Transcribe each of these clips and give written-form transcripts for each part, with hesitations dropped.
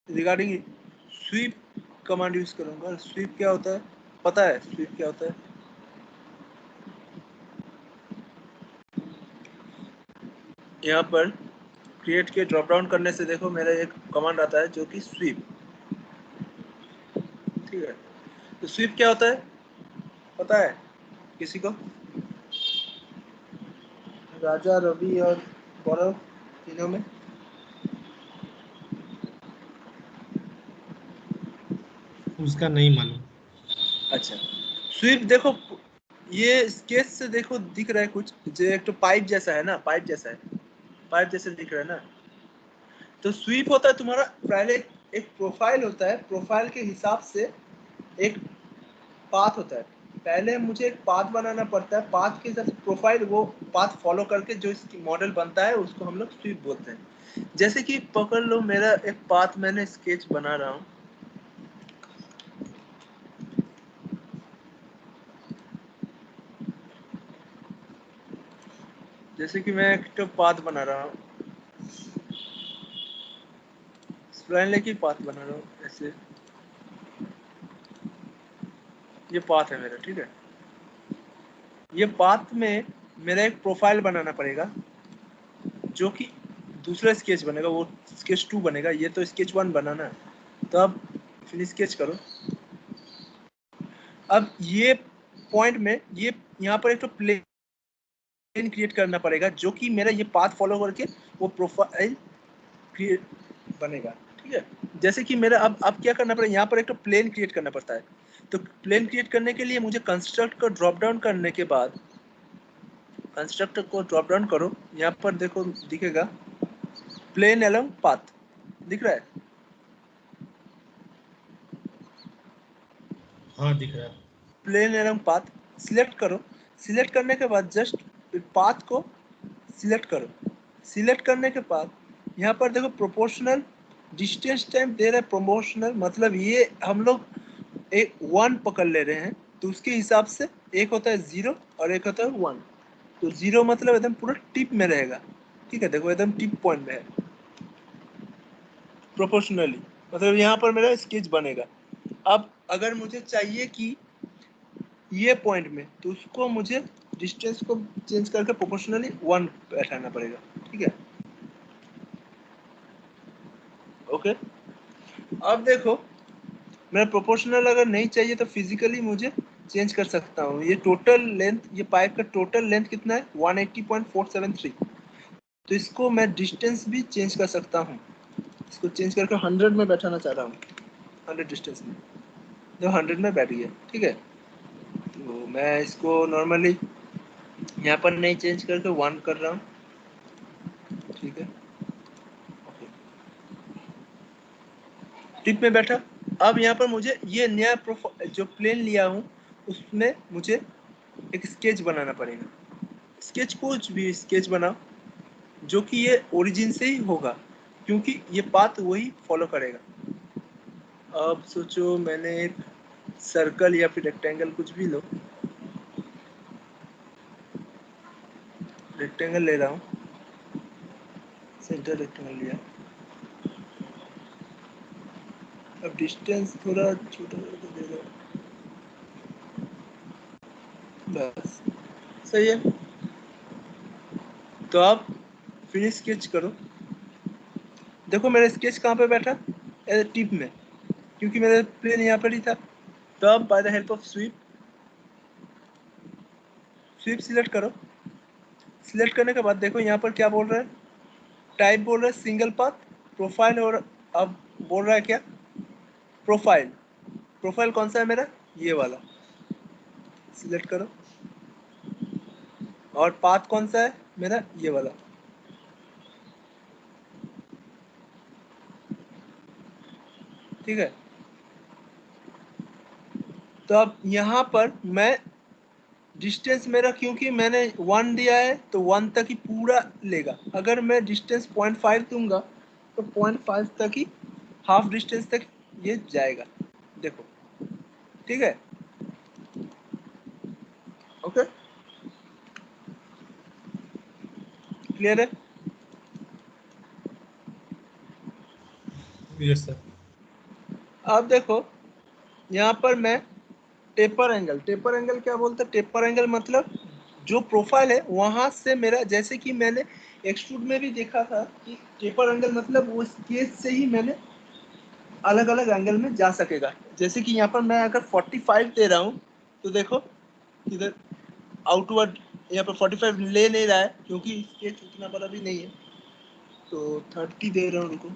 Regarding SVEEP command use करूंगा। SVEEP क्या होता है, पता है स्वीप क्या होता है? यहाँ पर क्रिएट के ड्रॉप डाउन करने से देखो मेरा एक कमांड आता है जो कि स्वीप, ठीक है। तो स्वीप क्या होता है पता है किसी को? राजा, रवि और गौरव तीनों में उसका नहीं मालूम। अच्छा, स्वीप देखो ये स्केच से देखो दिख रहा है कुछ जो एक तो पाइप जैसा है ना, पाइप जैसा है, पाइप जैसे दिख रहा है ना। तो स्वीप होता है तुम्हारा पहले एक प्रोफाइल होता है, प्रोफाइल के हिसाब से एक पाथ होता है। पहले मुझे एक पाथ बनाना पड़ता है, पाथ के हिसाब से प्रोफाइल, वो पाथ फॉलो करके जो इसकी मॉडल बनता है उसको हम लोग स्वीप बोलते हैं। जैसे कि पकड़ लो मेरा एक पाथ मैंने स्केच बना रहा हूँ, जैसे कि मैं एक तो पाथ बना रहा हूँ, स्प्लाइन लेके पाथ बना रहा हूँ ऐसे, ये पाथ है मेरा, ठीक है। ये पाथ में मेरा एक प्रोफाइल बनाना पड़ेगा जो कि दूसरा स्केच बनेगा, वो स्केच 2 बनेगा, ये तो स्केच 1 बना ना। तो अब फिनिश स्केच करो। अब ये पॉइंट में ये यहाँ पर एक तो प्लेन क्रिएट करना पड़ेगा जो कि मेरा ये पाथ फॉलो करके वो प्रोफाइल क्रिएट बनेगा, ठीक है। जैसे कि मेरा अब क्या करना पड़ेगा, यहाँ पर एक तो प्लेन क्रिएट करना पड़ता है। तो प्लेन क्रिएट करने के लिए मुझे कंस्ट्रक्ट को ड्रॉप डाउन करने के बाद, कंस्ट्रक्टर को ड्रॉप डाउन करो, यहाँ पर देखो दिखेगा प्लेन एलोंग पाथ, दिख रहा है? हाँ दिख रहा है। प्लेन एलोंग पाथ सिलेक्ट करो। सिलेक्ट करने के बाद जस्ट पाथ को सिलेक्ट करो। सिलेक्ट करने के बाद यहाँ पर देखो प्रोपोर्शनल डिस्टेंस टाइम दे रहा है। प्रोपोर्शनल मतलब ये हम लोग एक 1 पकड़ ले रहे हैं, तो उसके हिसाब से एक होता है 0 और एक होता है 1। तो 0 मतलब एकदम पूरा टिप में रहेगा, ठीक है, देखो एकदम टिप पॉइंट में है। प्रोपोर्शनली मतलब यहाँ पर मेरा स्केच बनेगा। अब अगर मुझे चाहिए कि ये पॉइंट में, तो उसको मुझे डिस्टेंस को चेंज करके प्रोपोर्शनली 1 बैठाना पड़ेगा, ठीक है। ओके, अब देखो मेरा प्रोपोर्शनल अगर नहीं चाहिए तो फिजिकली मुझे चेंज कर सकता हूँ। ये टोटल लेंथ, ये पाइप का टोटल लेंथ कितना है 180.473। तो इसको मैं डिस्टेंस भी चेंज कर सकता हूँ। इसको चेंज करके 100 में बैठाना चाह रहा हूँ, 100 डिस्टेंस में, जो 100 में बैठ गया, ठीक है। तो मैं इसको नॉर्मली यहाँ पर नहीं चेंज करके 1 कर रहा हूँ, ठीक है। टिप में बैठा। अब यहाँ पर मुझे ये नया प्रोफाइल जो प्लेन लिया हूँ उसमें मुझे एक स्केच बनाना पड़ेगा। स्केच कुछ भी स्केच बनाओ जो कि ये ओरिजिन से ही होगा, क्योंकि ये पाथ वही फॉलो करेगा। अब सोचो मैंने एक सर्कल या फिर रेक्टेंगल कुछ भी लो, रेक्टेंगल ले रहा हूँ, सेंटर रेक्टेंगल लिया। अब डिस्टेंस थोड़ा छोटा दे रहा हूँ, बस सही है। तो आप फिनिश स्केच करो। देखो मेरा स्केच कहाँ पे बैठा, टिप में, क्योंकि मेरा प्लेन यहाँ पर ही था। तो अब by the help of sweep, sweep select करो। सिलेक्ट करने के बाद देखो यहाँ पर क्या बोल रहा है, टाइप बोल रहा है सिंगल पाथ प्रोफाइल, और अब बोल रहा है क्या, प्रोफाइल। प्रोफाइल कौन सा है मेरा, ये वाला, सिलेक्ट करो। और पाथ कौन सा है मेरा, ये वाला, ठीक है। तो अब यहाँ पर मैं डिस्टेंस मेरा, क्योंकि मैंने 1 दिया है तो 1 तक ही पूरा लेगा। अगर मैं डिस्टेंस 0.5 दूंगा तो 0.5 तक ही, हाफ डिस्टेंस तक ये जाएगा, देखो, ठीक है। ओके, क्लियर है? Yes sir. अब देखो यहाँ पर मैं टेपर एंगल क्या बोलते हैं? टेपर एंगल मतलब जो प्रोफाइल है वहां से मेरा, जैसे कि मैंने एक्सट्रूड में भी देखा था कि टेपर एंगल मतलब उस केस से ही मैंने अलग अलग एंगल में जा सकेगा। जैसे कि यहाँ पर मैं अगर 45 दे रहा हूँ तो देखो इधर आउटवर्ड यहाँ पर 45 ले नहीं रहा है क्योंकि स्केच उतना बड़ा भी नहीं है, तो 30 दे रहा हूँ। रुको,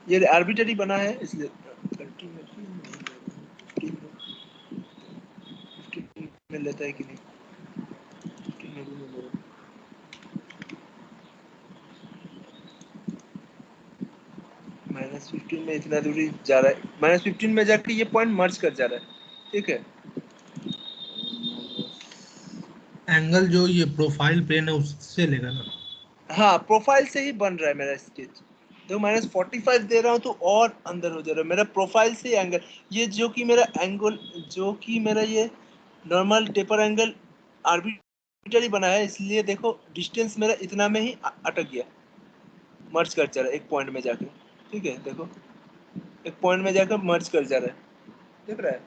ये आर्बिटरी बना है इसलिए 30 में 15 में लेता है कि नहीं, 15 में भी नहीं ले रहा। -15 में इतना दूरी जा रहा है, -15 में जाके ये पॉइंट मर्ज कर जा रहा है, ठीक है। एंगल जो ये प्रोफाइल प्लेन है उससे लेगा ना। हाँ, प्रोफाइल से ही बन रहा है मेरा स्केच। तो -45 दे रहा हूँ तो और अंदर हो जा रहा है मेरा प्रोफाइल से एंगल। ये जो कि मेरा एंगल, जो कि मेरा ये नॉर्मल टेपर एंगल आर्बिट्ररी बना है, इसलिए देखो डिस्टेंस मेरा इतना में ही अटक गया, मर्ज कर जा रहा है एक पॉइंट में जाके, ठीक है। देखो एक पॉइंट में जाकर मर्ज कर जा रहा है, देख रहा है,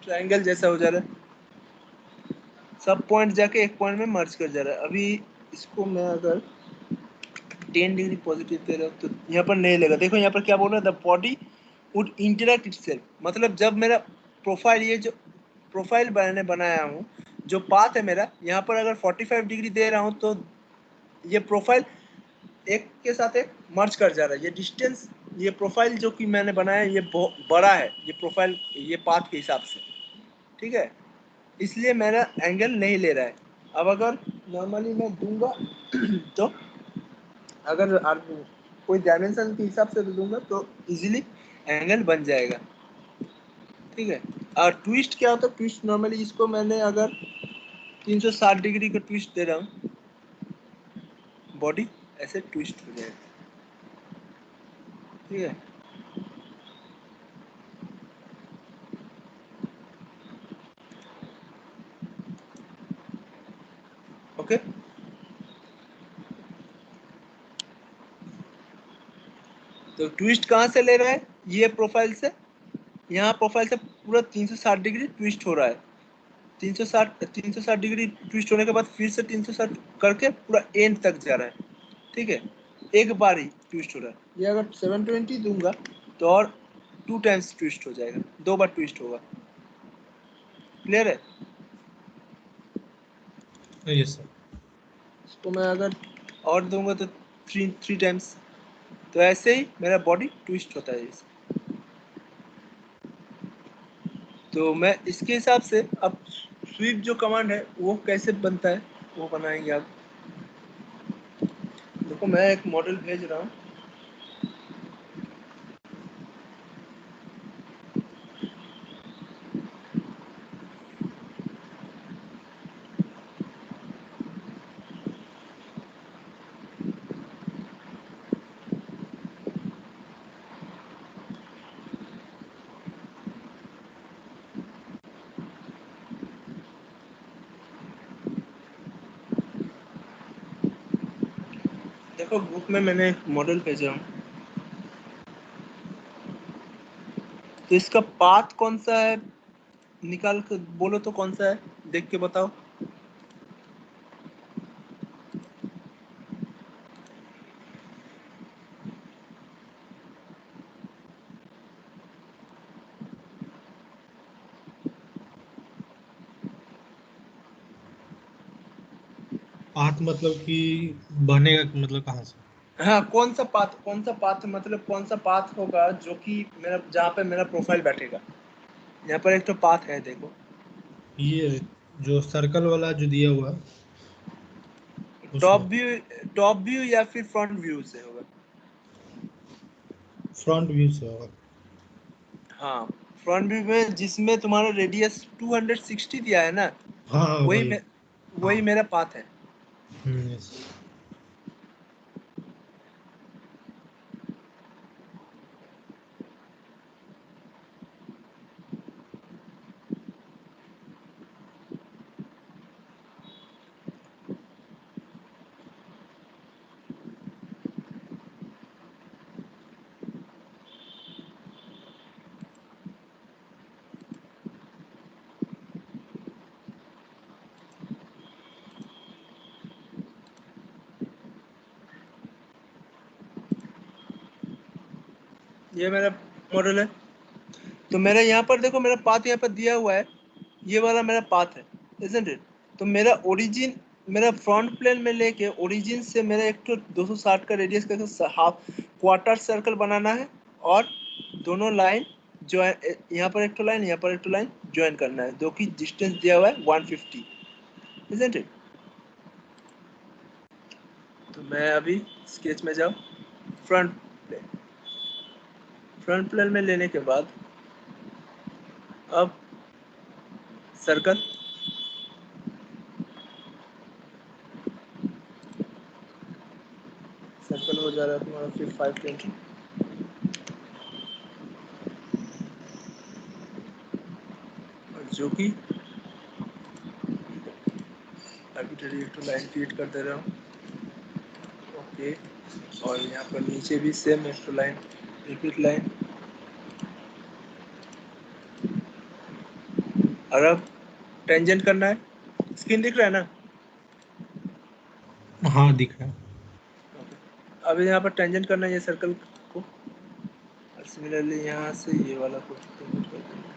ट्रायंगल जैसा हो जा रहा है, सब पॉइंट जाके एक पॉइंट में मर्ज कर जा रहा है। अभी इसको मैं अगर 10 डिग्री पॉजिटिव दे रहा हूँ तो यहाँ पर नहीं लेगा। देखो यहाँ पर क्या बोल रहा है, the body would interact itself, मतलब जब मेरा प्रोफाइल, ये जो प्रोफाइल मैंने बनाया हूँ, जो पाथ है मेरा, यहाँ पर अगर 45 डिग्री दे रहा हूँ तो ये प्रोफाइल एक के साथ एक मर्ज कर जा रहा है। ये डिस्टेंस, ये प्रोफाइल जो कि मैंने बनाया है ये बहुत बड़ा है, ये प्रोफाइल ये पाथ के हिसाब से, ठीक है, इसलिए मेरा एंगल नहीं ले रहा है। अब अगर नॉर्मली मैं दूंगा तो अगर कोई डायमेंशन के हिसाब से दूंगा तो इजीली एंगल बन जाएगा, ठीक है। और ट्विस्ट क्या होता है? ट्विस्ट नॉर्मली इसको मैंने अगर 360 डिग्री का ट्विस्ट दे रहा हूँ, बॉडी ऐसे ट्विस्ट हो जाएगा, ठीक है। ओके, तो ट्विस्ट कहाँ से ले रहा है? ये प्रोफाइल से, यहाँ प्रोफाइल से पूरा 360 डिग्री ट्विस्ट हो रहा है। 360 डिग्री ट्विस्ट होने के बाद फिर से 360 करके पूरा एंड तक जा रहा है, ठीक है। एक बार ही ट्विस्ट हो रहा है। ये अगर 720 दूंगा तो और 2 टाइम्स ट्विस्ट हो जाएगा, 2 बार ट्विस्ट होगा। क्लियर है? Yes sir. इसको मैं अगर और दूंगा तो थ्री टाइम्स, तो ऐसे ही मेरा बॉडी ट्विस्ट होता है इसे। तो मैं इसके हिसाब से अब स्वीप जो कमांड है वो कैसे बनता है वो बनाएंगे आप। देखो मैं एक मॉडल भेज रहा हूँ, देखो ग्रुप में मैंने एक मॉडल भेजा हूँ। तो इसका पाथ कौन सा है, निकाल कर बोलो तो कौन सा है, देख के बताओ। पाथ मतलब कि बनेगा मतलब कहाँ से। हाँ, कौन सा पाथ मतलब कौन सा पाथ होगा जो कि मेरा, जहाँ पे मेरा प्रोफाइल बैठेगा। यहाँ पर एक तो पाथ है, देखो ये जो सर्कल वाला जो दिया हुआ है टॉप उसमें व्यू, टॉप व्यू या फिर फ्रंट व्यू से होगा। फ्रंट व्यू से होगा। हाँ, फ्रंट व्यू में जिसमें तुम्हारा रेडियस 260 दिया है ना, हाँ हाँ वही वही। मे, वही मेरा पाथ है। यस। ये मेरा मॉडल है। तो मेरा यहाँ पर देखो, मेरा पाथ यहाँ पर दिया हुआ है, ये वाला मेरा पाथ है, isn't it? तो मेरा ओरिजिन, मेरा फ्रंट प्लेन में लेके ओरिजिन से मेरा एक तो 260 का रेडियस का हाफ क्वार्टर सर्कल बनाना है, और दोनों लाइन जो यहाँ पर एक तो लाइन, यहाँ पर एक तो लाइन ज्वाइन करना है, जो कि डिस्टेंस दिया हुआ है 150, isn't it? तो मैं अभी स्केच में जाऊँ, फ्रंट प्लेन, फ्रंट प्लेन में लेने के बाद अब सर्कल, सर्कल हो जा रहा है तुम्हारा फिर 520, और जो कि आर्बिट्ररी एक तो लाइन क्रिएट कर दे रहा हूँ, ओके। और यहाँ पर नीचे भी सेम एक तो लाइन, रिपीट लाइन, और अब टेंजेंट करना है। स्क्रीन दिख रहा है ना? हाँ दिख रहा है। अब यहाँ पर टेंजेंट करना है ये सर्कल को, और सिमिलरली यहाँ से ये वाला को टेंजेंट कर देना है,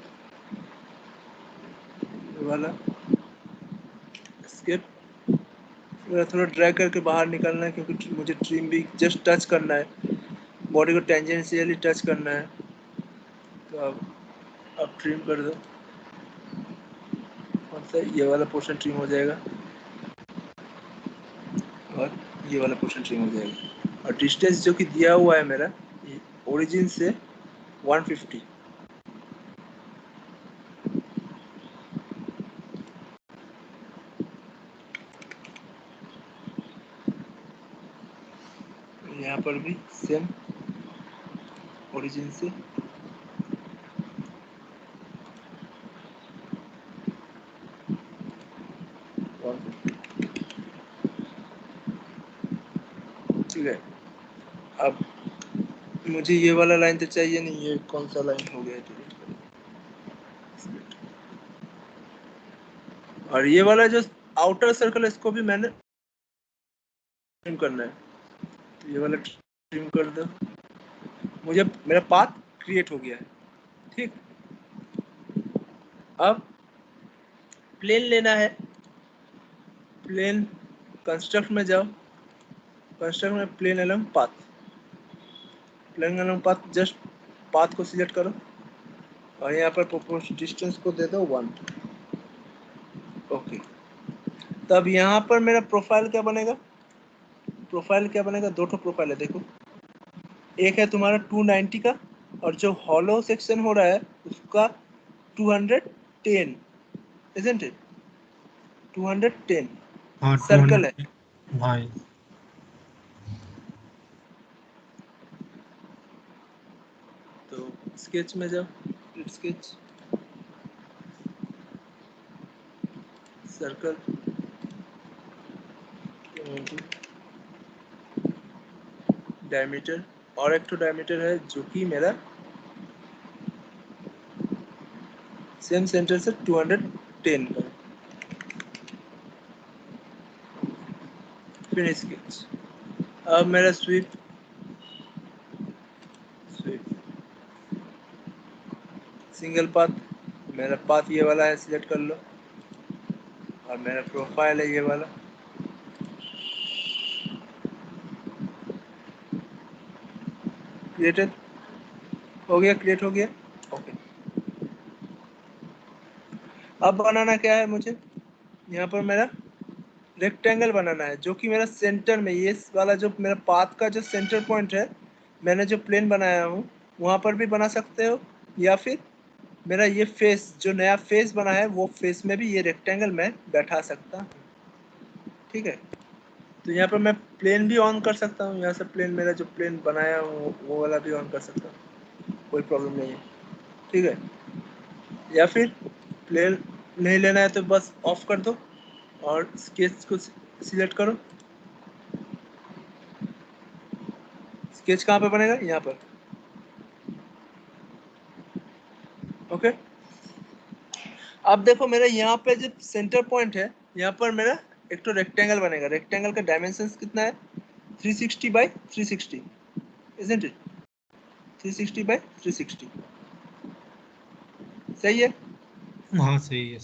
ये वाला स्केप थोड़ा ड्रैग करके बाहर निकलना है, क्योंकि मुझे ट्रिम भी जस्ट टच करना है, बॉडी को टेंजेंशियली टच करना है। तो अब ट्रिम कर दो, मतलब ये वाला पोर्शन ट्रिम हो जाएगा, और ये वाला पोर्शन ट्रिम हो जाएगा, और डिस्टेंस जो कि दिया हुआ है मेरा ओरिजिन से 150, यहाँ पर भी सेम ओरिजिन से ठीक है। अब मुझे ये वाला लाइन तो चाहिए नहीं, ये कौन सा लाइन हो गया, डिलीट कर। और ये वाला जो आउटर सर्कल है इसको भी मैंने ट्रिम करना है, तो ये वाला ट्रिम कर दो, मुझे मेरा पाथ क्रिएट हो गया है, ठीक। अब प्लेन लेना है, प्लेन कंस्ट्रक्ट में जाओ, कंस्ट्रक्ट में plane along path, plane along path, just path को सिलेक्ट करो, और यहाँ पर प्रोपोर्शन डिस्टेंस को दे दो 1, ओके। तब यहाँ पर मेरा प्रोफाइल क्या बनेगा, प्रोफाइल क्या बनेगा, दो ठो प्रोफाइल है देखो, एक है तुम्हारा 290 का, और जो हॉलो सेक्शन हो रहा है उसका 210, isn't it? 210 हाँ सर्कल है। 200। हाँ तो स्केच में जाओ, स्केच, सर्कल, डायमीटर, और एक तो डायमीटर है जो कि मेरा सेम सेंटर से 210 का है। Finish sketch. अब मेरा स्वीप, स्वीप सिंगल पाथ, मेरा पाथ ये वाला है, सिलेक्ट कर लो, और मेरा प्रोफाइल है ये वाला, क्रिएटेड हो गया, क्रिएट हो गया, ओके। अब बनाना क्या है मुझे, यहाँ पर मेरा रेक्टेंगल बनाना है, जो कि मेरा सेंटर में, ये वाला जो मेरा पाथ का जो सेंटर पॉइंट है, मैंने जो प्लेन बनाया हूँ वहाँ पर भी बना सकते हो, या फिर मेरा ये फेस जो नया फेस बना है वो फेस में भी ये रेक्टेंगल मैं बैठा सकता हूँ, ठीक है। तो यहाँ पर मैं प्लेन भी ऑन कर सकता हूँ, यहाँ से प्लेन, मेरा जो प्लेन बनाया हूँ वो वाला भी ऑन कर सकता हूँ, कोई प्रॉब्लम नहीं है, ठीक है। या फिर प्लेन नहीं लेना है तो बस ऑफ कर दो, और स्केच को सिलेक्ट करो, स्केच कहाँ पे बनेगा, यहाँ पर, ओके। अब देखो मेरा यहाँ पे जो सेंटर पॉइंट है, यहाँ पर मेरा एक तो रेक्टेंगल बनेगा, रेक्टेंगल का डायमेंशन कितना है, 360 बाई 360, isn't it? 360 बाय 360 सही है। हाँ सही है।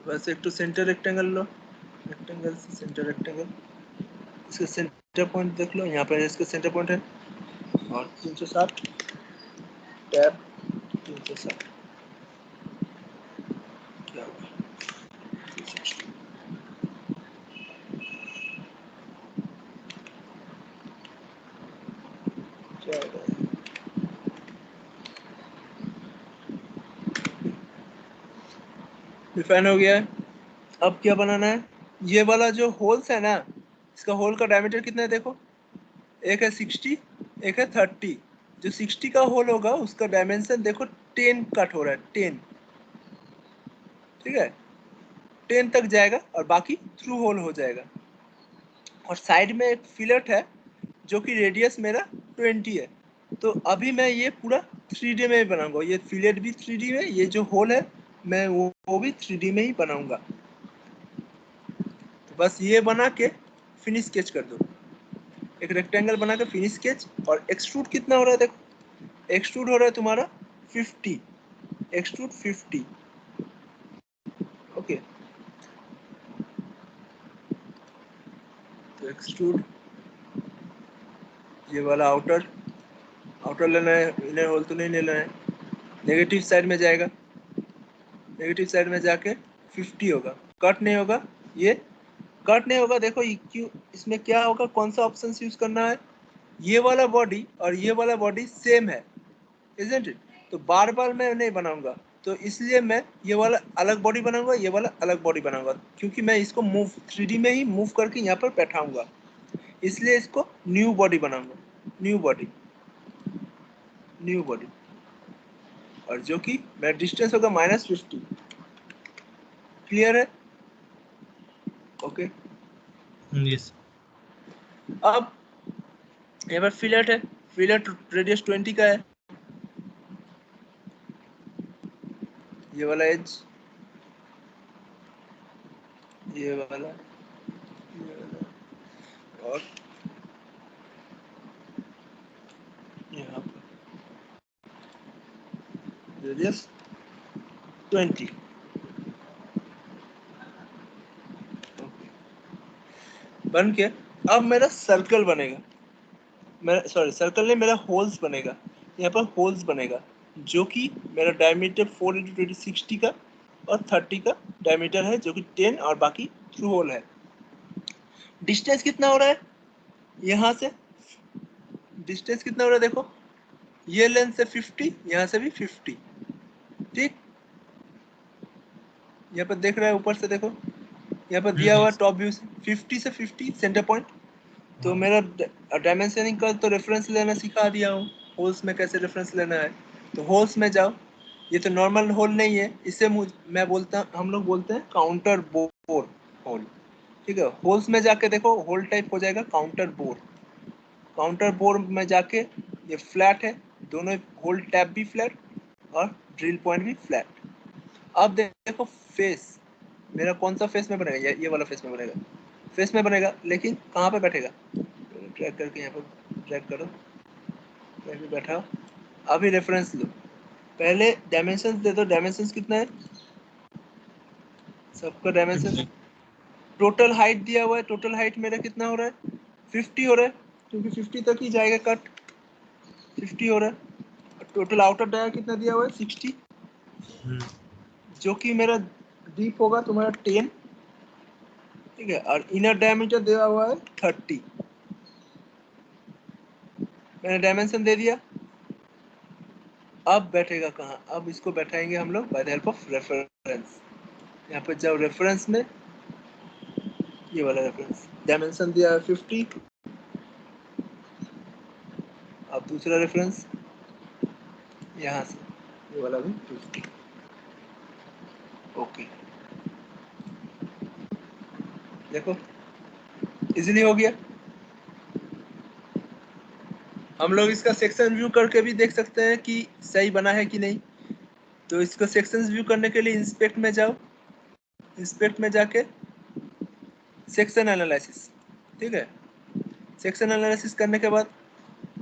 बस एक तो सेंटर रेक्टेंगल लो, रेक्टेंगल से सेंटर रेक्टेंगल, इसका सेंटर पॉइंट देख लो, यहाँ पर इसका सेंटर पॉइंट है और 360 टैब 360 क्या होगा 360 क्या होगा, डिफाइन हो गया है। अब क्या बनाना है, ये वाला जो होल्स है ना, इसका होल का डायमीटर कितना है देखो, एक है 60, एक है 30। जो 60 का होल होगा उसका डायमेंशन देखो 10 कट हो रहा है, 10, ठीक है, 10 तक जाएगा और बाकी थ्रू होल हो जाएगा। और साइड में एक फिलेट है जो कि रेडियस मेरा 20 है। तो अभी मैं ये पूरा 3D में ही बनाऊंगा, ये फिलेट भी 3D में, ये जो होल है मैं वो भी 3D में ही बनाऊंगा। तो बस ये बना के फिनिश स्केच कर दो, एक रेक्टेंगल बना के फिनिश स्केच। और एक्सट्रूड कितना हो रहा है देखो, एक्सट्रूड हो रहा है तुम्हारा 50, एक्सट्रूड 50, ओके। तो एक्सट्रूड ये वाला आउटर, आउटर लेना है, इनर होल तो नहीं लेना है। नेगेटिव साइड में जाएगा, नेगेटिव साइड में जाके 50 होगा, कट नहीं होगा, ये कट नहीं होगा। देखो ये क्यों, इसमें क्या होगा, कौन सा ऑप्शन यूज करना है, ये वाला बॉडी और ये वाला बॉडी सेम है, इजंट इट? तो बार बार मैं नहीं बनाऊंगा, तो इसलिए मैं ये वाला अलग बॉडी बनाऊंगा, ये वाला अलग बॉडी बनाऊंगा, क्योंकि मैं इसको मूव 3D में ही मूव करके यहाँ पर बैठाऊंगा, इसलिए इसको न्यू बॉडी बनाऊंगा, न्यू बॉडी, न्यू बॉडी। और जो कि मेरा डिस्टेंस होगा -50, क्लियर है, ओके। यस। अब यहाँ पर फिलेट है, फिलेट रेडियस 20 का है, ये वाला एज, ये वाला, ये वाला, और यहाँ पर रेडियस 20, बन के अब मेरा सर्कल बनेगा, मेरा सॉरी सर्कल नहीं, मेरा होल्स बनेगा, यहाँ पर होल्स बनेगा, जो कि मेरा डायमीटर 4 × 20 60 का और 30 का डायमीटर है, जो कि 10 और बाकी थ्रू होल है। डिस्टेंस कितना हो रहा है यहाँ से, डिस्टेंस कितना हो रहा है देखो, ये लेंथ से 50, यहाँ से भी 50, ठीक। यहाँ पर देख रहा है, ऊपर से देखो, यहाँ पर दिया हुआ यस। टॉप व्यू से 50 से 50 सेंटर पॉइंट। तो हाँ। मेरा डायमेंशनिंग का तो रेफरेंस लेना सिखा दिया हूँ, होल्स में कैसे रेफरेंस लेना है। तो होल्स में जाओ, ये तो नॉर्मल होल नहीं है, इसे मैं बोलता, हम लोग बोलते हैं काउंटर बोर होल, ठीक है। होल्स में जाके देखो, होल टाइप हो जाएगा काउंटर बोर, काउंटर बोर में जाके ये फ्लैट है, दोनों होल टैप भी फ्लैट और ड्रिल पॉइंट भी फ्लैट। अब देखो फेस मेरा कौन सा फेस में बनेगा, ये वाला फेस में बनेगा, फेस में बनेगा, लेकिन कहाँ पे बैठेगा, ड्रैग करके यहाँ पर ड्रैग करो, यहाँ पे बैठा। अभी रेफरेंस लो, पहले डायमेंशंस दे दो, डायमेंशंस कितना है सबका डायमेंशन, टोटल हाइट दिया हुआ है, टोटल हाइट मेरा कितना हो रहा है 50 हो रहा है, क्योंकि 50 तक ही जाएगा कट, 50 हो रहा है। टोटल आउटर डाया कितना दिया हुआ है 60, जो कि मेरा डीप होगा तुम्हारा 10, ठीक है। और इनर डायमीटर दिया हुआ है 30, मैंने डायमेंशन दे दिया। अब बैठेगा कहाँ, अब इसको बैठाएंगे हम लोग bye the help of reference. यहाँ पर जाओ रेफरेंस में, ये वाला रेफरेंस डायमेंशन दिया है 50, अब दूसरा रेफरेंस यहाँ से, ये वाला भी 50, ओके। देखो इजीली हो गया। हम लोग इसका सेक्शन व्यू करके भी देख सकते हैं कि सही बना है कि नहीं। तो इसको सेक्शन व्यू करने के लिए इंस्पेक्ट में जाओ, इंस्पेक्ट में जाके सेक्शन एनालिसिस, ठीक है। सेक्शन एनालिसिस करने के बाद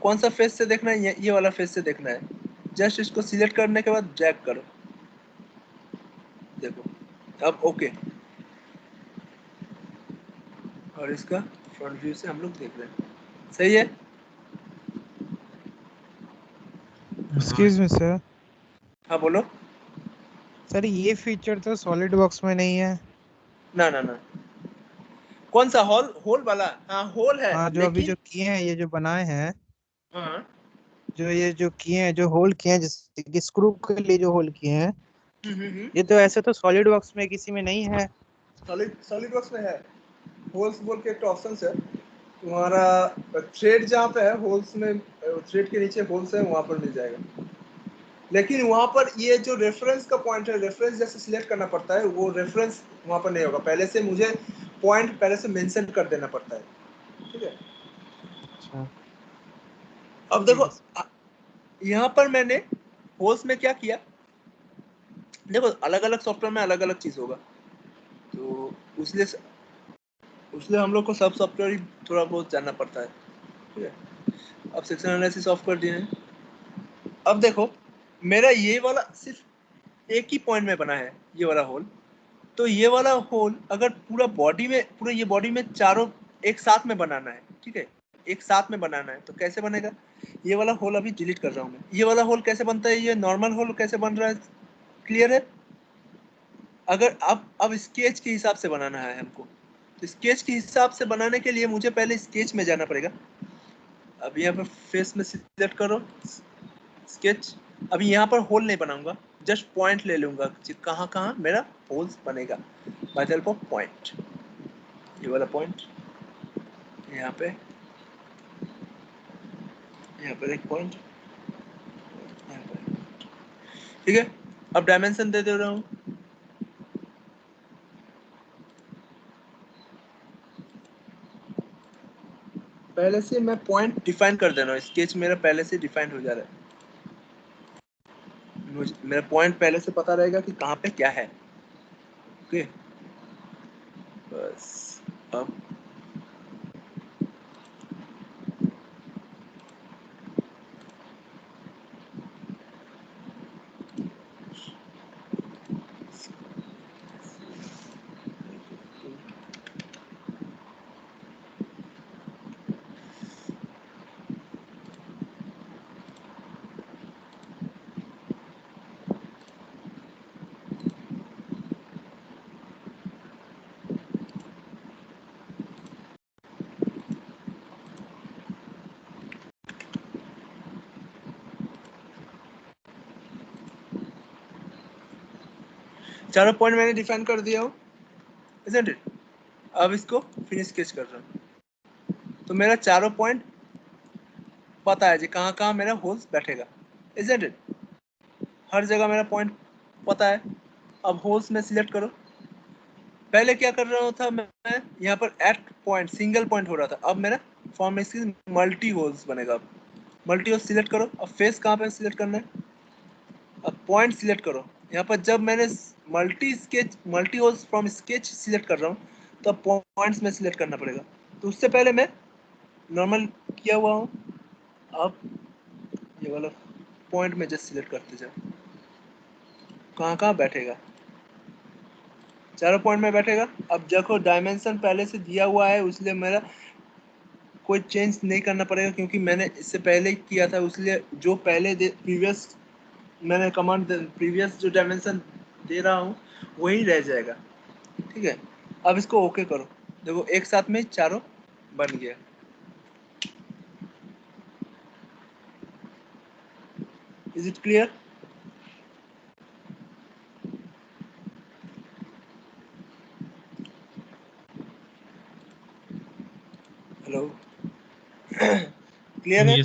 कौन सा फेस से देखना है? ये वाला फेस से देखना है। जस्ट इसको सिलेक्ट करने के बाद ड्रैग करो, देखो अब ओके। और इसका फ्रंट व्यू से हम लोग देख रहे हैं, सही है। हाँ। एक्सक्यूज मी सर, हाँ बोलो। सर ये फीचर तो सॉलिड बॉक्स में नहीं है। ना ना ना, कौन सा होल? होल वाला? हाँ होल है, हाँ, जो अभी लेकिन जो किए हैं, ये जो बनाए हैं, हाँ जो ये जो किए हैं, जो होल किए हैं, जैसे कि स्क्रू के लिए जो होल किए हैं, हम्म। ये तो ऐसे तो सॉलिड बॉक्स में किसी में नहीं है। सॉलिड सॉलिड वर्क्स में है। होल्स बोल के एक ऑप्शन है तुम्हारा, थ्रेड जहाँ पे है होल्स में, थ्रेड के नीचे होल्स है, वहाँ पर मिल जाएगा। लेकिन वहाँ पर ये जो रेफरेंस का पॉइंट है, रेफरेंस जैसे सिलेक्ट करना पड़ता है, वो रेफरेंस वहाँ पर नहीं होगा। पहले से मुझे पॉइंट पहले से मेंशन कर देना पड़ता है, ठीक है। अच्छा, अब ठीक देखो है सर। यहाँ पर मैंने होल्स में क्या किया, देखो अलग अलग सॉफ्टवेयर में अलग अलग चीज होगा, तो उसलिए उसलिए हम लोग को सब सॉफ्टवेयर ही थोड़ा बहुत जानना पड़ता है, ठीक है। अब सेक्शन एनालिसिस ऑफ कर दिए हैं। अब देखो मेरा ये वाला सिर्फ एक ही पॉइंट में बना है, ये वाला होल। तो ये वाला होल अगर पूरा बॉडी में, पूरा ये बॉडी में चारों एक साथ में बनाना है, ठीक है, एक साथ में बनाना है, तो कैसे बनेगा? ये वाला होल अभी डिलीट कर रहा हूँ मैं। ये वाला होल कैसे बनता है? ये नॉर्मल होल कैसे बन रहा है, क्लियर है? अगर अब स्केच के हिसाब से बनाना है हमको, तो स्केच के हिसाब से बनाने के लिए मुझे पहले स्केच में जाना पड़ेगा। अब यहाँ पर फेस में सिलेक्ट करो, स्केच। अभी यहाँ पर होल नहीं बनाऊंगा, जस्ट पॉइंट ले लूंगा, कहाँ कहाँ मेरा होल्स बनेगा बाय हेल्प ऑफ पॉइंट। ये वाला पॉइंट यहाँ पे, यहाँ पर एक पॉइंट, यहाँ पर, ठीक है। अब डायमेंशन दे दे रहा हूँ, पहले से मैं पॉइंट डिफाइन कर दे रहा हूँ। स्केच मेरा पहले से डिफाइन हो जा रहा है, मेरा पॉइंट पहले से पता रहेगा कि कहाँ पे क्या है, ओके। बस अब चारों पॉइंट मैंने डिफाइन कर दिया हूँ, isn't it? अब इसको फिनिश स्केच कर रहा हूँ, तो मेरा चारों पॉइंट पता है जी कहाँ कहाँ मेरा होल्स बैठेगा, isn't it? हर जगह मेरा पॉइंट पता है। अब होल्स में सिलेक्ट करो। पहले क्या कर रहा था मैं, यहाँ पर एट पॉइंट सिंगल पॉइंट हो रहा था, अब मेरा फॉर्म में इसकी मल्टी होल्स बनेगा। अब मल्टी होल्स सिलेक्ट करो। अब फेस कहाँ पे सिलेक्ट करना है, अब पॉइंट सिलेक्ट करो। यहाँ पर जब मैंने multi holes from sketch select कर रहा हूँ, तो अब पॉइंट्स में सिलेक्ट करना पड़ेगा। तो उससे पहले मैं नॉर्मल किया हुआ हूँ। अब ये वाला पॉइंट में जस्ट सिलेक्ट करते जाओ, कहाँ कहाँ बैठेगा, चारों पॉइंट में बैठेगा। अब देखो डायमेंशन पहले से दिया हुआ है, इसलिए मेरा कोई चेंज नहीं करना पड़ेगा, क्योंकि मैंने इससे पहले ही किया था, इसलिए जो पहले प्रीवियस मैंने कमांड प्रीवियस जो डायमेंशन दे रहा हूँ वही रह जाएगा, ठीक है। अब इसको ओके करो, देखो एक साथ में चारों बन गया। Is it clear? Hello clear है? ये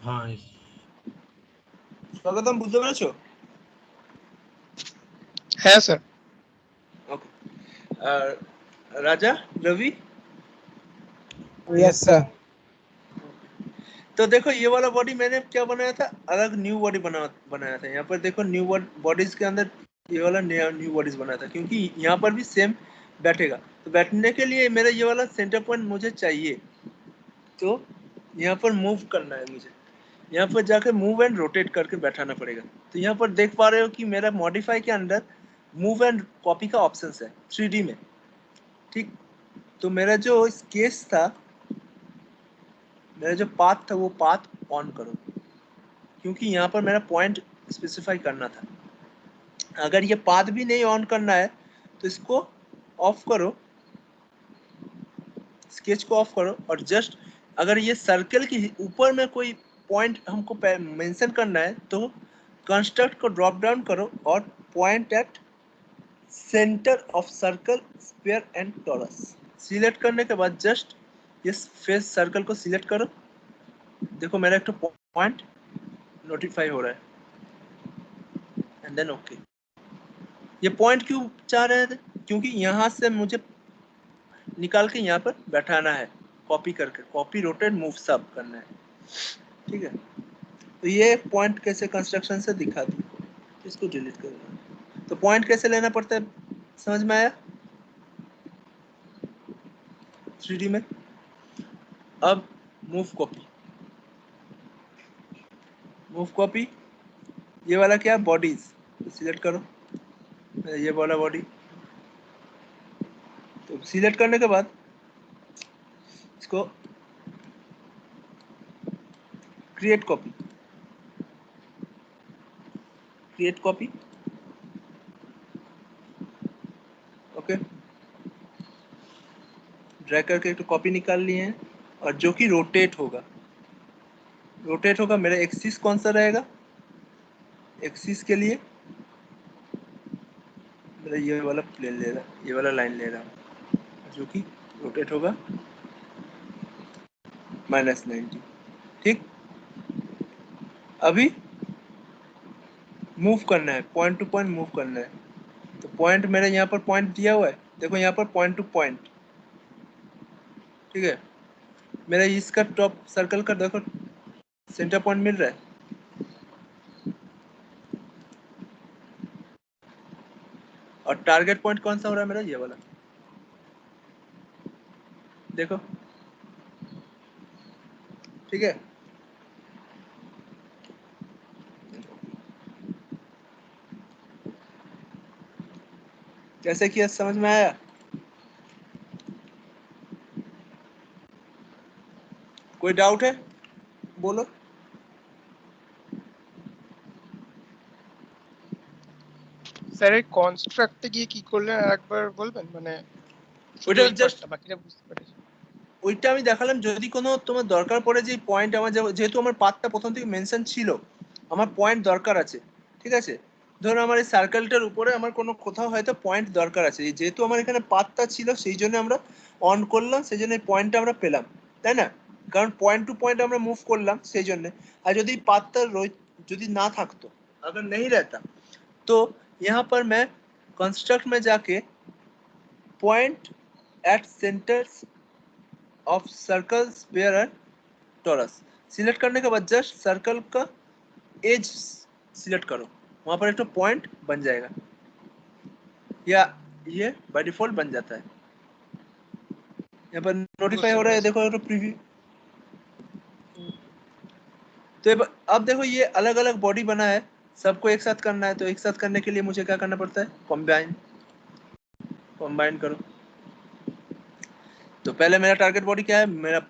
हाँ, स्वागतम বুঝতে পেরেছো? হ্যাঁ স্যার। ओके। राजा, रवि, यस सर। तो देखो ये वाला बॉडी मैंने क्या बनाया था, अलग न्यू बॉडी बनाया था। यहाँ पर देखो न्यू बॉडीज के अंदर ये वाला नया न्यू बॉडीज बनाया था, क्योंकि यहाँ पर भी सेम बैठेगा। तो बैठने के लिए मेरा ये वाला सेंटर पॉइंट मुझे चाहिए, तो यहाँ पर मूव करना है मुझे, यहाँ पर जाकर मूव एंड रोटेट करके बैठाना पड़ेगा। तो यहाँ पर देख पा रहे हो कि मेरा मॉडिफाई के अंदर मूव एंड कॉपी का ऑप्शन है 3D में, ठीक। तो मेरा जो केस था, मेरा जो पाथ था वो पाथ ऑन करो, क्योंकि यहाँ पर मेरा पॉइंट स्पेसिफाई करना था। अगर ये पाथ भी नहीं ऑन करना है तो इसको ऑफ करो, स्केच को ऑफ करो, और जस्ट अगर ये सर्कल के ऊपर में कोई पॉइंट हमको मेंशन करना है तो कंस्ट्रक्ट को ड्रॉप डाउन करो और point at centre of circle sphere and torus select करने के बाद जस्ट ये फेस सर्कल को सिलेक्ट करो। देखो मेरा एक पॉइंट नोटिफाई हो रहा है एंड देन ओके। ये पॉइंट क्यों चाह रहे थे, क्योंकि यहाँ से मुझे निकाल के यहाँ पर बैठाना है, कॉपी करके, कॉपी रोटेट मूव सब करना है, ठीक है। तो ये पॉइंट कैसे कंस्ट्रक्शन से दिखा दी, इसको डिलीट कर देना। तो पॉइंट कैसे लेना पड़ता है समझ में आया 3D में। अब मूव कॉपी, मूव कॉपी ये वाला क्या है, बॉडीज, तो सिलेक्ट करो ये वाला बॉडी। तो सिलेक्ट करने के बाद इसको create copy, create copy, okay. Drag करके एक कॉपी निकाल लिए हैं, और जो कि रोटेट होगा, रोटेट होगा। मेरा एक्सिस कौन सा रहेगा, एक्सिस के लिए मेरा ये वाला प्लेन ले रहा, ये वाला लाइन ले रहा हूँ, जो कि रोटेट होगा -90, ठीक। अभी मूव करना है, पॉइंट टू पॉइंट मूव करना है। तो पॉइंट मेरे यहाँ पर पॉइंट दिया हुआ है, देखो यहाँ पर पॉइंट टू पॉइंट, ठीक है। मेरा इसका टॉप सर्कल का देखो सेंटर पॉइंट मिल रहा है, और टारगेट पॉइंट कौन सा हो रहा है मेरा, ये वाला, देखो, ठीक है। कैसे किया समझ में आया, कोई डाउट है बोलो। স্যার এই কনস্ট্রাক্টে গিয়ে কি করলেন আরেকবার বলবেন, মানে শুধু ওইটা এই জাস্ট পার্টটা বাকিটা বুঝতে পেরেছি। ওইটা আমি দেখালাম, যদি কোনো তোমার দরকার পড়ে যে পয়েন্ট আমার যেহেতু আমার পাথটা প্রথম থেকে মেনশন ছিল, আমার পয়েন্ট দরকার আছে, ঠিক আছে। ধরো আমার এই সার্কেলটার উপরে আমার কোনো কোথাও হয়তো পয়েন্ট দরকার আছে, যেহেতু আমার এখানে পাথটা ছিল সেই জন্য আমরা অন করলাম, সেই জন্য এই পয়েন্টটা আমরা পেলাম, তাই না। কারণ পয়েন্ট টু পয়েন্ট আমরা মুভ করলাম সেই জন্য। আর যদি পাথটা যদি না থাকতো, अगर नहीं रहता तो यहाँ पर मैं कंस्ट्रक्ट में जाके point at centres of circle sphere and torus select करने के बाद जस्ट सर्कल का एज सिलेक्ट करो, वहां पर एक तो पॉइंट बन जाएगा, या ये बाय डिफॉल्ट बन जाता है। यहाँ पर नोटिफाई हो रहा है, देखो प्रीव्यू। तो अब देखो ये अलग अलग बॉडी बना है, सबको एक साथ करना है। तो एक साथ करने के लिए मुझे क्या करना पड़ता है, कॉम्बाइन, कॉम्बाइन करो। तो पहले मेरा टारगेट बॉडी क्या है, मेरा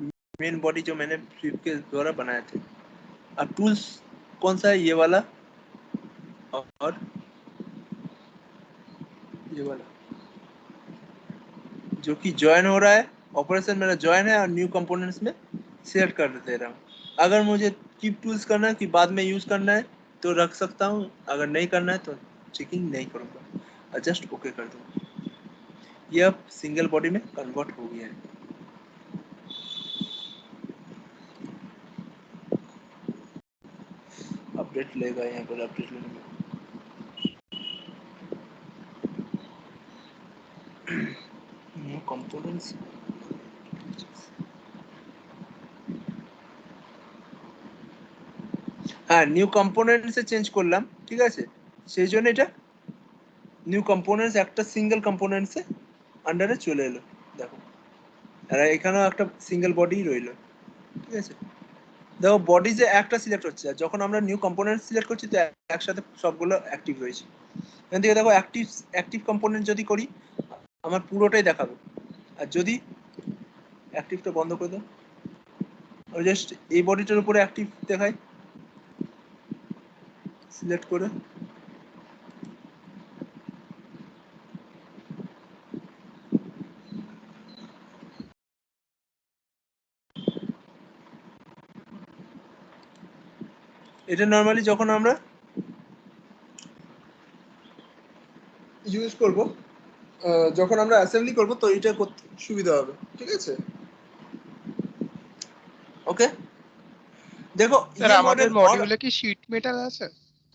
मेन बॉडी जो मैंने फ्लिप के द्वारा बनाए थे। अब टूल्स कौन सा है, ये वाला और ये वाला, जो कि ज्वाइन हो रहा है, ऑपरेशन मेरा ज्वाइन है, और न्यू कंपोनेंट्स में शेयर कर दे रहा हूँ। अगर मुझे कीप टूल्स करना है कि बाद में यूज करना है तो रख सकता हूँ, अगर नहीं करना है तो चेकिंग नहीं करूँगा और जस्ट ओके कर दूँगा। ये अब सिंगल बॉडी में कन्वर्ट हो गया है। अपडेट लेगा यहाँ पर, अपडेट लेने में न्यू कंपोनेंट्स, হ্যাঁ নিউ কম্পোনেন্টসে চেঞ্জ করলাম, ঠিক আছে। সেই জন্য এটা নিউ কম্পোনেন্টস একটা সিঙ্গেল কম্পোনেন্টসে আন্ডারে চলে এলো, দেখো। আর এখানেও একটা সিঙ্গেল বডি রইলো। ঠিক আছে। দেখো বডি যে একটা সিলেক্ট হচ্ছে, আর যখন আমরা নিউ কম্পোনেন্ট সিলেক্ট করছি তো একসাথে সবগুলো অ্যাক্টিভ রয়েছে। এখান থেকে দেখো অ্যাক্টিভ কম্পোনেন্ট যদি করি আমার পুরোটাই দেখাবে, আর যদি অ্যাক্টিভটা বন্ধ করে দাও, আমি জাস্ট এই বডিটার উপরে অ্যাক্টিভ দেখাই সিলেক্ট করে। এটা নর্মালি যখন আমরা ইউজ করব, যখন আমরা অ্যাসেম্বলি করব তো এটা করতে সুবিধা হবে, ঠিক আছে। ওকে, দেখো স্যার ये আমাদের मॉडल और মডিউলে কি শীট মেটাল আছে?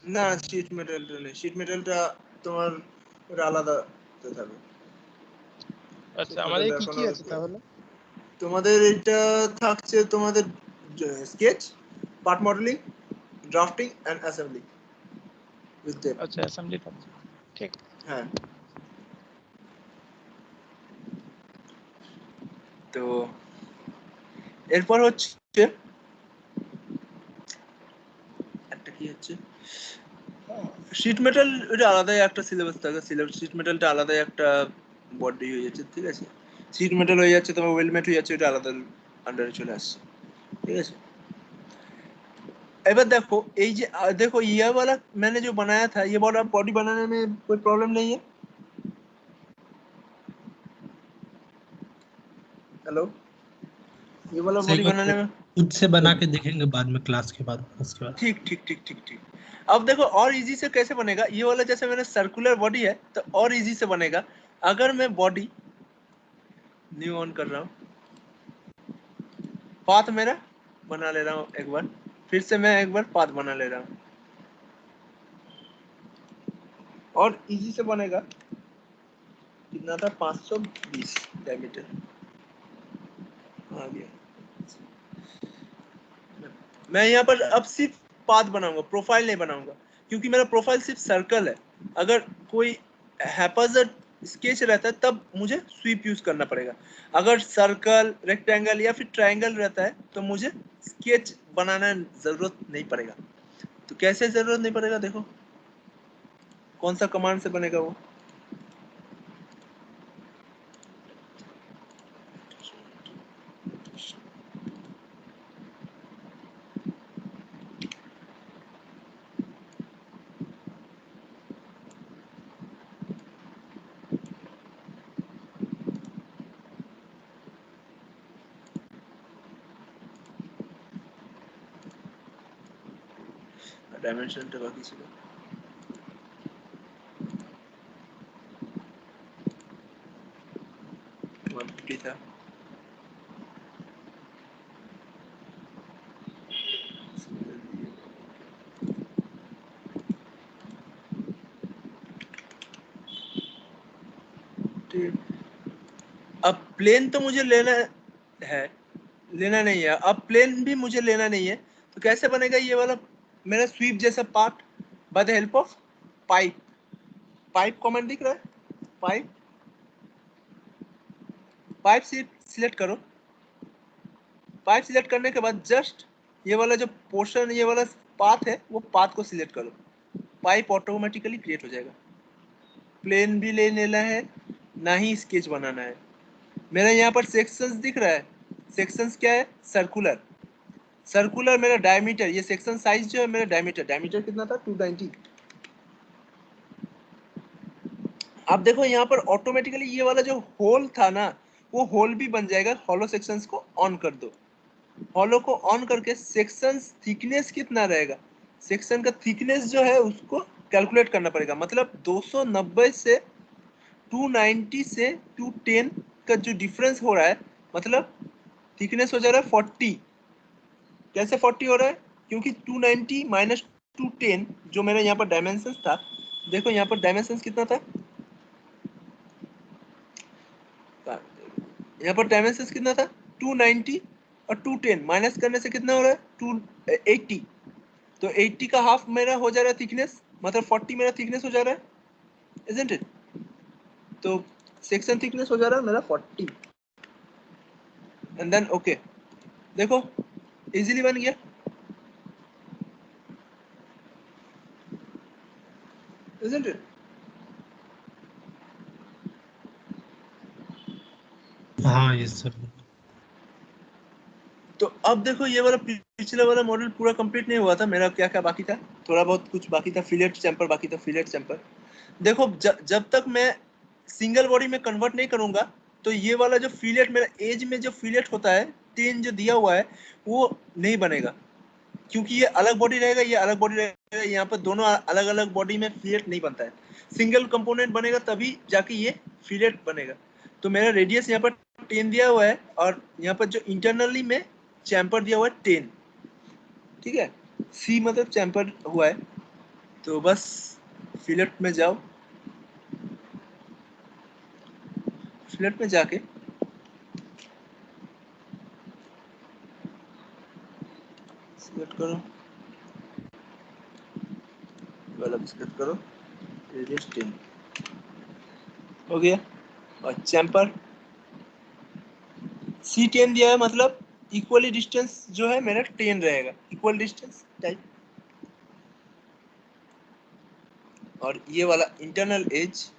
না, শীট মেটালটা নেই, শীট মেটালটা তোমার ওটা আলাদা থাকবে। আচ্ছা, শীট আমাদের মেটালটা কি এখন কি আছে তাহলে? তোমাদের এটা থাকছে তোমাদের sketch, part modelling, drafting and assembly with them. আচ্ছা, অ্যাসেম্বলি থাকছে, ঠিক। হ্যাঁ, তো এরপর হচ্ছে একটা কি হচ্ছে শীট মেটাল, এটা আলাদাই একটা সিলেবাস থাকে, শীট মেটালটা আলাদাই একটা বডি হয়ে যাচ্ছে, ঠিক আছে। শীট মেটাল হয়ে যাচ্ছে তোমার ওয়েলমেট হয়ে যাচ্ছে, এটা আলাদা আন্ডারে চলে আসছে, ठीक है। एबार देखो ये देखो ये वाला मैंने जो बनाया था, ये वाला बॉडी बनाने में कोई प्रॉब्लम नहीं है। हेलो, ये वाला सही बॉडी को बनाने में खुद से बना के देखेंगे बाद में, क्लास के बाद, उसके बाद। ठीक ठीक ठीक ठीक ठीक। अब देखो और इजी से कैसे बनेगा ये वाला, जैसे मैंने सर्कुलर बॉडी है तो और इजी से बनेगा। अगर मैं बॉडी न्यू ऑन कर रहा हूँ, पाथ मेरा बना ले रहा हूँ एक बार, फिर से मैं एक बार पाथ बना ले रहा हूँ, और इजी से बनेगा। कितना था, 520 डायमीटर आ गया। मैं यहाँ पर अब सिर्फ पाथ बनाऊंगा, प्रोफाइल नहीं बनाऊंगा, क्योंकि मेरा प्रोफाइल सिर्फ सर्कल है। अगर कोई हैप्पैज़ार्ड स्केच रहता है तब मुझे स्वीप यूज करना पड़ेगा। अगर सर्कल, रेक्टेंगल या फिर ट्रायंगल रहता है तो मुझे स्केच बनाना जरूरत नहीं पड़ेगा। तो कैसे जरूरत नहीं पड़ेगा, देखो कौन सा कमांड से बनेगा वो। ডাইমেনশনটা বাকি ছিল, 150 था। अब प्लेन तो मुझे लेना नहीं है, अब प्लेन भी मुझे लेना नहीं है। तो कैसे बनेगा ये वाला मेरा स्वीप जैसा part, bye the help of pipe. Pipe command दिख रहा है, पाइप पाइप सिलेक्ट करो। पाइप सिलेक्ट करने के बाद जस्ट ये वाला जो पोर्शन, ये वाला पाथ है, वो पाथ को सिलेक्ट करो, पाइप ऑटोमेटिकली क्रिएट हो जाएगा। प्लेन भी ले लेना है, ना ही स्केच बनाना है। मेरा यहाँ पर सेक्शंस दिख रहा है, सेक्शंस क्या है, सर्कुलर। सर्कुलर मेरा डायमीटर, ये सेक्शन साइज जो है मेरा डायमीटर कितना था, 290। अब देखो यहाँ पर ऑटोमेटिकली ये वाला जो होल था ना, वो होल भी बन जाएगा। हॉलो सेक्शंस को ऑन कर दो, हॉलो को ऑन करके सेक्शंस थिकनेस कितना रहेगा, सेक्शन का थिकनेस जो है उसको कैलकुलेट करना पड़ेगा। मतलब 290 से 290 से 210 का जो डिफरेंस हो रहा है, मतलब थिकनेस हो जा रहा है 40। कैसे 40 हो रहा है, क्योंकि 290 माइनस 210 जो मेरा यहाँ पर डायमेंशंस था, देखो यहाँ पर डायमेंशंस कितना था, यहाँ पर डायमेंशंस कितना था 290, और 210 माइनस करने से कितना हो रहा है 280। तो 80 का हाफ मेरा हो जा रहा है थिकनेस, मतलब 40 मेरा थिकनेस हो जा रहा है, isn't it? तो सेक्शन थिकनेस हो जा रहा है मेरा 40, एंड देन ओके। देखो इजीली बन गया। Isn't it? हाँ यस सर। तो अब देखो ये वाला पिछले वाला मॉडल पूरा कंप्लीट नहीं हुआ था मेरा, क्या क्या बाकी था, थोड़ा बहुत कुछ बाकी था, फिलेट चैम्पर बाकी था, फिलेट चैम्पर। देखो जब तक मैं सिंगल बॉडी में कन्वर्ट नहीं करूंगा तो ये वाला जो फिलेट मेरा एज में जो फिलेट होता है 10 जो दिया हुआ है वो नहीं बनेगा, क्योंकि ये अलग बॉडी रहेगा, ये अलग बॉडी रहेगा, यहाँ पर दोनों अलग अलग बॉडी में फिलेट नहीं बनता है। सिंगल कंपोनेंट बनेगा तभी जाके ये फिलेट बनेगा। तो मेरा रेडियस यहाँ पर 10 दिया हुआ है और यहाँ पर जो इंटरनली में चैम्पर दिया हुआ है 10, ठीक है। सी मतलब चैम्पर हुआ है। तो बस फिलेट में जाओ, फिलेट में जाके सिलेक्ट करो, वाला सिलेक्ट करो, रेडियस 10 हो गया। और चैम्पर C10 दिया है, मतलब इक्वली डिस्टेंस जो है मेरा 10 रहेगा, इक्वल डिस्टेंस टाइप। और ये वाला इंटरनल एज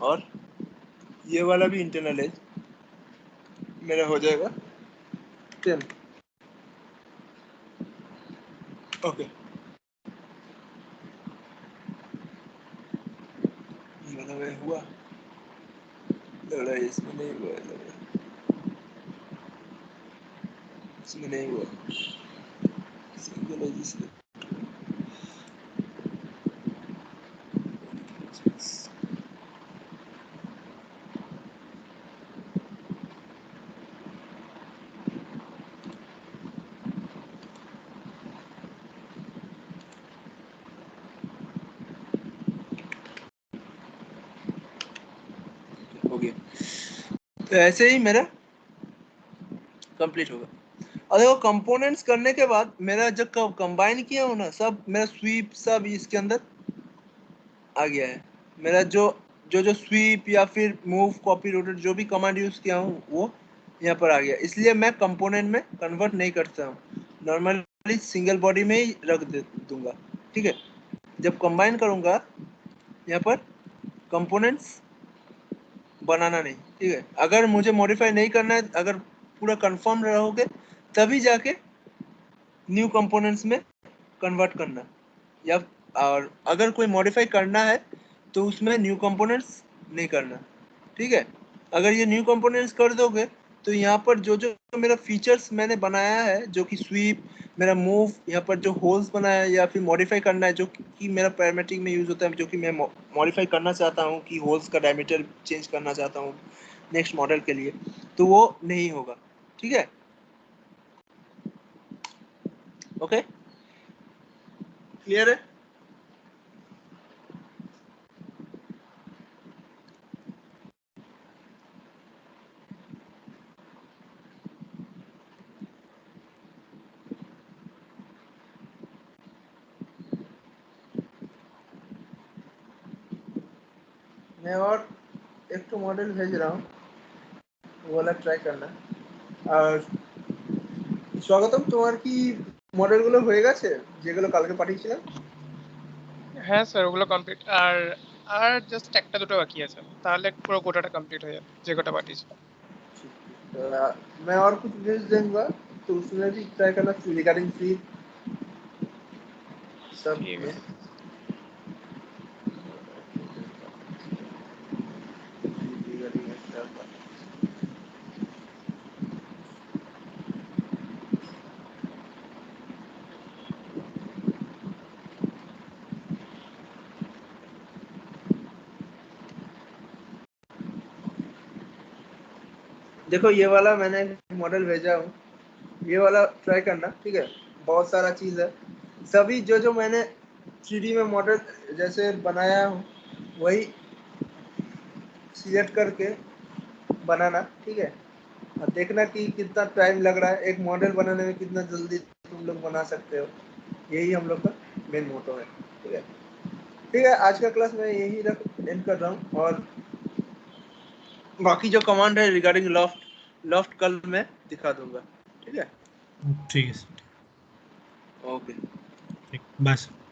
और ये वाला भी इंटरनल एज मेरा हो जाएगा 10। ओके, ये वाला वे हुआ, लग रहा है इसमें नहीं हुआ, लग रहा है इसमें नहीं हुआ। सिंगल एज इसमें हो गया। तो ऐसे ही मेरा कंप्लीट होगा। और देखो कंपोनेंट्स करने के बाद मेरा जब कंबाइन किया हो ना, सब मेरा स्वीप सब इसके अंदर आ गया है। मेरा जो स्वीप या फिर मूव, कॉपी, रोटेट जो भी कमांड यूज किया हूँ वो यहाँ पर आ गया। इसलिए मैं कंपोनेंट में कन्वर्ट नहीं करता हूँ, नॉर्मली सिंगल बॉडी में ही रख दूंगा, ठीक है। जब कंबाइन करूंगा यहाँ पर कंपोनेंट्स बनाना नहीं, ठीक है। अगर मुझे मॉडिफाई नहीं करना है, अगर पूरा कंफर्म रहोगे तभी जाके न्यू कंपोनेंट्स में कन्वर्ट करना, या और अगर कोई मॉडिफाई करना है तो उसमें न्यू कंपोनेंट्स नहीं करना, ठीक है। अगर ये न्यू कंपोनेंट्स कर दोगे तो यहाँ पर जो जो मेरा फीचर्स मैंने बनाया है, जो कि स्वीप, मेरा मूव, यहाँ पर जो होल्स बनाया है या फिर मॉडिफाई करना है जो कि मेरा पैरामीट्रिक में यूज होता है, जो कि मैं मॉडिफाई करना चाहता हूँ कि होल्स का डायमीटर चेंज करना चाहता हूँ नेक्स्ट मॉडल के लिए, तो वो नहीं होगा, ठीक है। ओके, क्लियर है। मैं और एक तो मॉडल भेज रहा हूँ, वो वाला ट्राई करना। আর স্বাগতম, তোমার কি মডেলগুলো হয়ে গেছে যেগুলো কালকে পাঠিয়েছিলাম? হ্যাঁ স্যার ওগুলো কমপ্লিট, আর আর জাস্ট একটা দুটো বাকি আছে, তাহলে পুরো গোটাটা কমপ্লিট হয়ে যাবে যে গোটা পাঠিয়েছি। तो, मैं और कुछ भेज दूंगा, तो उसमें भी ट्राई करना रिगार्डिंग फी सब ঠিক में। আছে। regarding extra। देखो ये वाला मैंने मॉडल भेजा हूँ, ये वाला ट्राई करना, ठीक है। बहुत सारा चीज़ है, सभी जो जो मैंने 3D में मॉडल जैसे बनाया हूँ वही सिलेक्ट करके बनाना, ठीक है। और देखना कि कितना टाइम लग रहा है, एक मॉडल बनाने में कितना जल्दी तुम लोग बना सकते हो। यही हम लोग का मेन मोटो है, ठीक है। ठीक है, आज का क्लास मैं यही रख एंड कर रहा हूँ, और बाकी जो कमांड है रिगार्डिंग लॉफ्ट लॉफ्ट कल मैं दिखा दूंगा। ठीक है ठीक है सर, ओके ठीक, बाय सर।